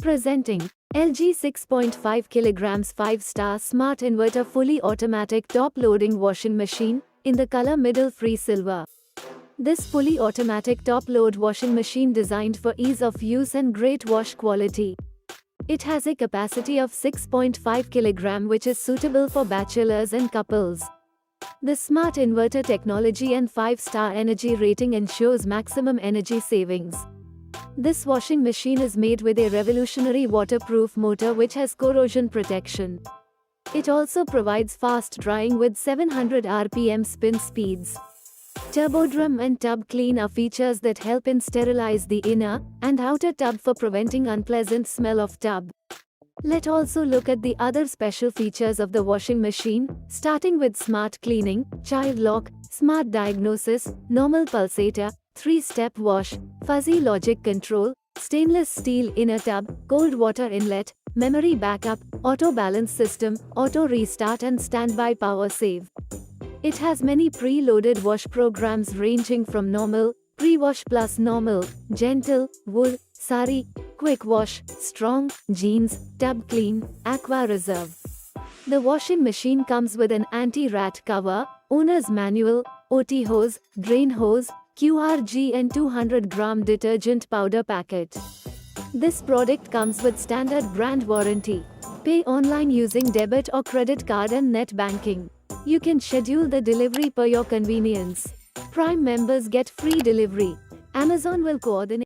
Presenting LG 6.5 kilograms 5-star smart inverter fully automatic top-loading washing machine in the color middle free silver. This fully automatic top-load washing machine designed for ease of use and great wash quality. It has a capacity of 6.5 kilogram which is suitable for bachelors and couples. The smart inverter technology and 5-star energy rating ensures maximum energy savings. This washing machine is made with a revolutionary waterproof motor which has corrosion protection. It also provides fast drying with 700 RPM spin speeds. Turbodrum and tub clean are features that help in sterilize the inner and outer tub for preventing unpleasant smell of tub. Let's also look at the other special features of the washing machine, starting with smart cleaning, child lock, smart diagnosis, normal pulsator, 3-step wash, fuzzy logic control, stainless steel inner tub, cold water inlet, memory backup, auto balance system, auto restart and standby power save. It has many pre-loaded wash programs ranging from normal, pre-wash plus normal, gentle, wool, sari, quick wash, strong, jeans, tub clean, aqua reserve. The washing machine comes with an anti-rat cover, owner's manual, OT hose, drain hose, QRG and 200-gram detergent powder packet. This product comes with standard brand warranty. Pay online using debit or credit card and net banking. You can schedule the delivery per your convenience. Prime members get free delivery. Amazon will coordinate